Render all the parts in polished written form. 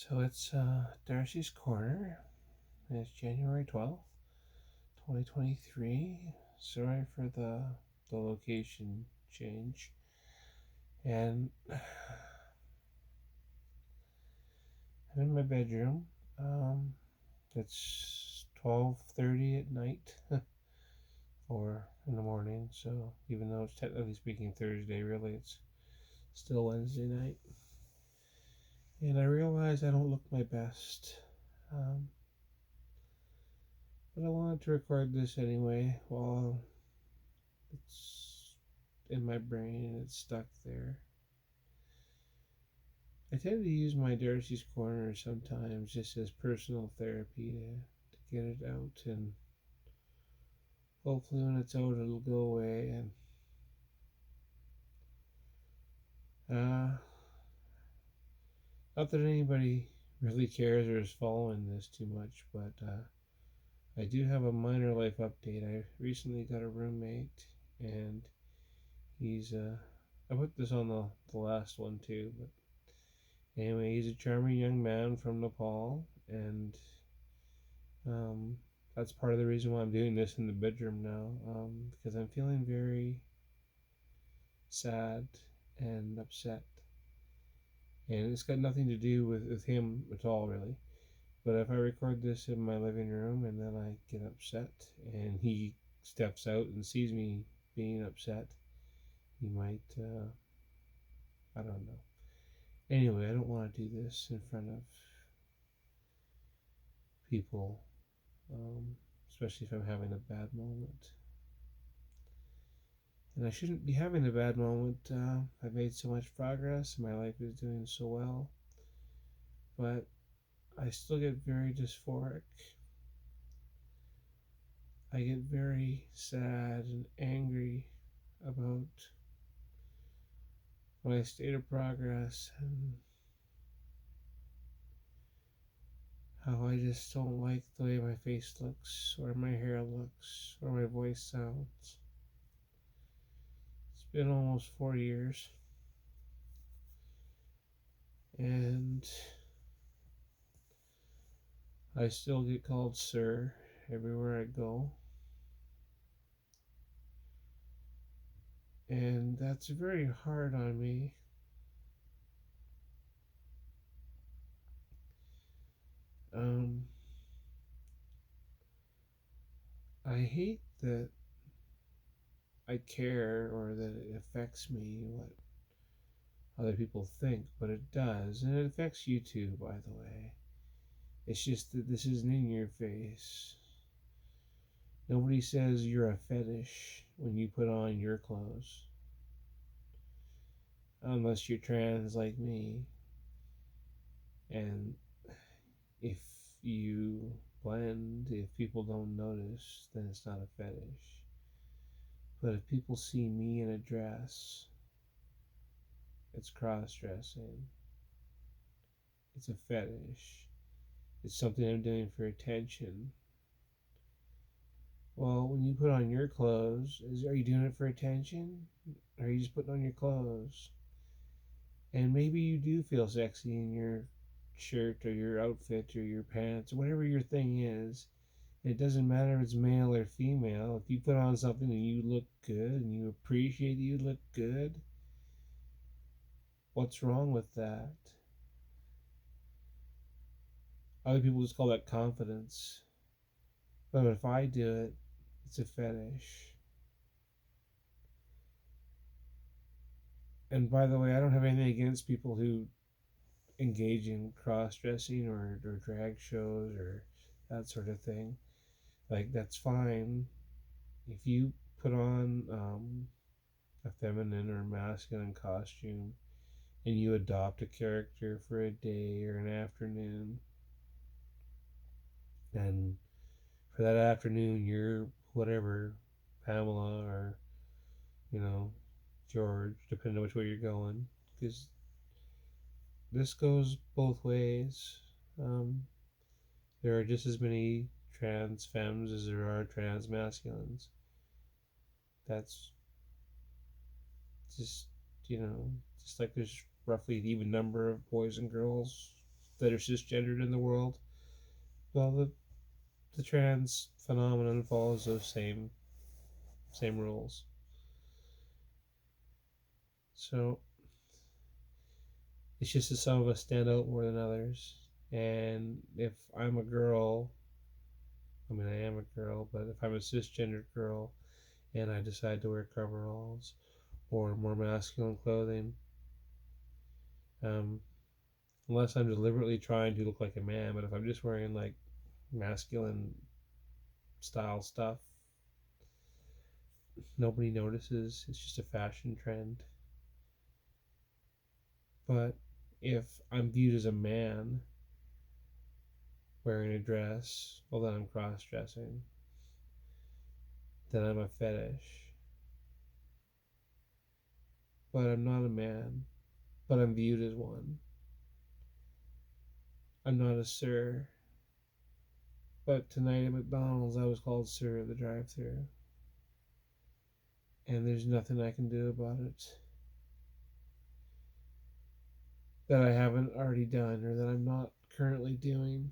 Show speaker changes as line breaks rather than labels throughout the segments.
So it's Darcy's Corner. It's January 12th, 2023. Sorry for the location change. And I'm in my bedroom. Um, it's 12:30 at night or in the morning. So even though it's technically speaking Thursday, really it's still Wednesday night. And I realize I don't look my best. Um, but I wanted to record this anyway while it's in my brain and it's stuck there. I tend to use my Darcy's Corner sometimes just as personal therapy to get it out, and hopefully when it's out it'll go away. And not that anybody really cares or is following this too much, but I do have a minor life update. I recently got a roommate, and he's I put this on the last one too, but anyway, he's a charming young man from Nepal, and um, that's part of the reason why I'm doing this in the bedroom now, because I'm feeling very sad and upset. And it's got nothing to do with him at all, really. But if I record this in my living room and then I get upset and he steps out and sees me being upset, he might, I don't know. Anyway, I don't want to do this in front of people, um, especially if I'm having a bad moment. And I shouldn't be having a bad moment. I've made so much progress. My life is doing so well. But I still get very dysphoric. I get very sad and angry about my state of progress and how I just don't like the way my face looks or my hair looks or my voice sounds. It's been almost 4 years. And I still get called sir everywhere I go. And that's very hard on me. Um, I hate that I care or that it affects me what other people think, but it does, and it affects you too, by the way. It's just that this isn't in your face. Nobody says you're a fetish when you put on your clothes, unless you're trans like me. And if you blend, if people don't notice, then it's not a fetish. But if people see me in a dress, it's cross dressing. It's a fetish. It's something I'm doing for attention. Well, when you put on your clothes, are you doing it for attention? Or are you just putting on your clothes? And maybe you do feel sexy in your shirt or your outfit or your pants, or whatever your thing is. It doesn't matter if it's male or female. If you put on something and you look good and you appreciate that you look good, what's wrong with that? Other people just call that confidence. But if I do it, it's a fetish. And by the way, I don't have anything against people who engage in cross dressing or drag shows or that sort of thing. Like, that's fine. If you put on a feminine or masculine costume and you adopt a character for a day or an afternoon, and for that afternoon you're whatever, Pamela or, you know, George, depending on which way you're going, because this goes both ways. Um, there are just as many trans femmes as there are trans masculines. That's just, you know, just like there's roughly an even number of boys and girls, that are cisgendered in the world. Well, the trans phenomenon follows those same rules. So it's just that some of us stand out more than others. And if I'm a girl, I mean, I am a girl, but if I'm a cisgendered girl and I decide to wear coveralls or more masculine clothing, um, unless I'm deliberately trying to look like a man, but if I'm just wearing like masculine style stuff, nobody notices. It's just a fashion trend. But if I'm viewed as a man wearing a dress, well, then I'm cross dressing. Then I'm a fetish. But I'm not a man. But I'm viewed as one. I'm not a sir. But tonight at McDonald's, I was called sir at the drive thru. And there's nothing I can do about it that I haven't already done or that I'm not currently doing.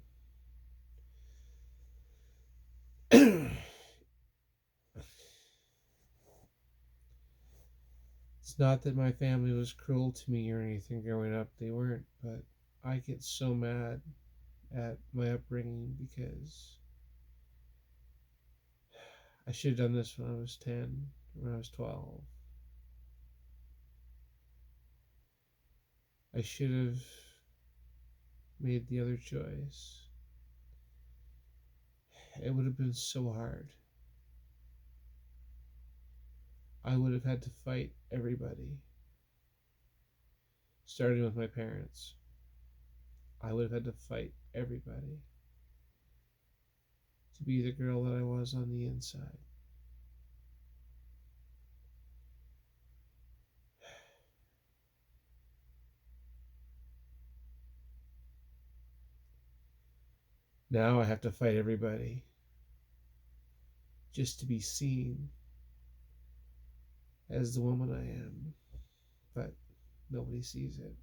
It's not that my family was cruel to me or anything growing up. They weren't. But I get so mad at my upbringing because I should have done this when I was 10, when I was 12. I should have made the other choice. It would have been so hard. I would have had to fight everybody, starting with my parents. I would have had to fight everybody to be the girl that I was on the inside. Now I have to fight everybody just to be seen as the woman I am, but nobody sees it.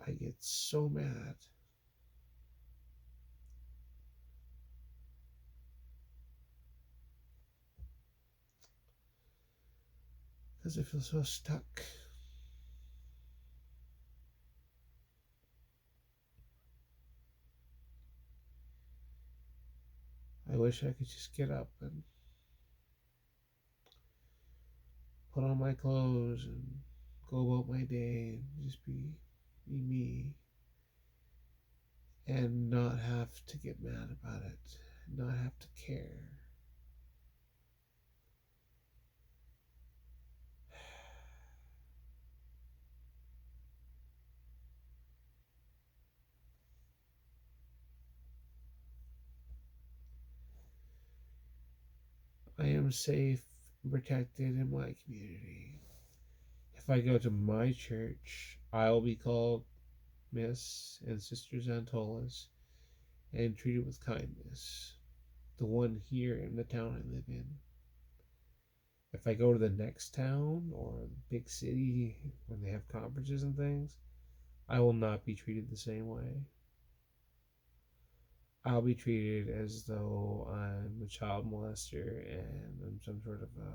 I get so mad. Because I feel so stuck. I wish I could just get up and put on my clothes and go about my day and just be me and not have to get mad about it, not have to care. I am safe and protected in my community. If I go to my church, I'll be called Miss and Sister Xantolas and treated with kindness. The one here in the town I live in. If I go to the next town or the big city when they have conferences and things, I will not be treated the same way. I'll be treated as though I'm a child molester and I'm some sort of a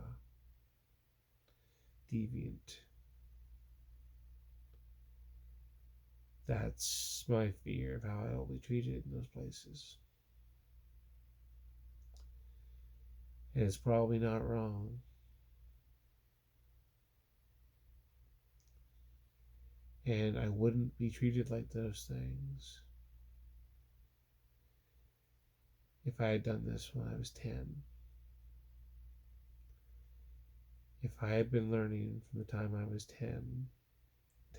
deviant. That's my fear of how I will be treated in those places. And it's probably not wrong. And I wouldn't be treated like those things if I had done this when I was 10. If I had been learning from the time I was 10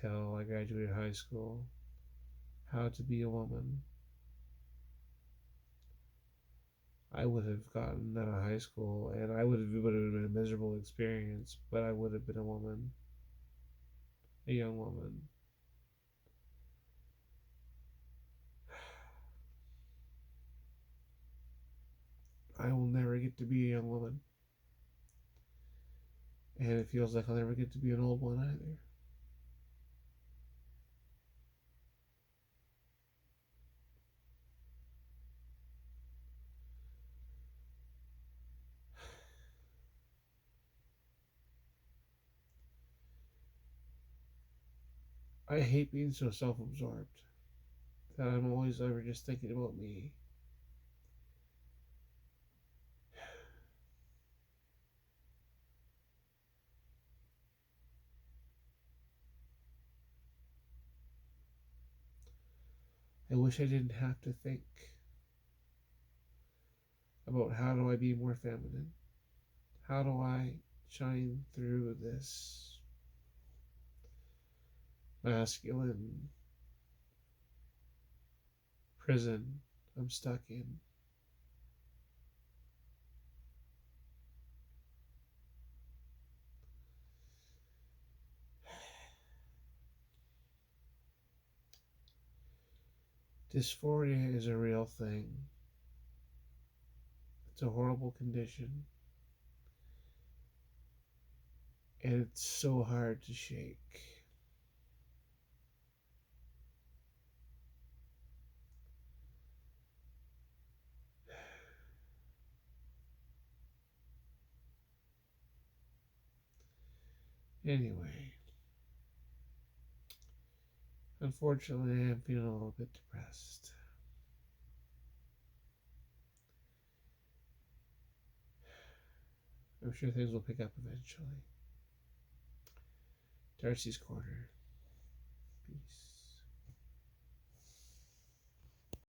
till I graduated high school how to be a woman, I would have gotten out of high school and it would have been a miserable experience, but I would have been a woman, a young woman. I will never get get to be a young woman. And it feels like I'll never get to be an old one either. I hate being so self absorbed that I'm always ever just thinking about me. I wish I didn't have to think about how do I be more feminine? How do I shine through this masculine prison I'm stuck in? Dysphoria is a real thing. It's a horrible condition, and it's so hard to shake. Anyway, unfortunately, I am feeling a little bit depressed. I'm sure things will pick up eventually. Darci's Corner. Peace.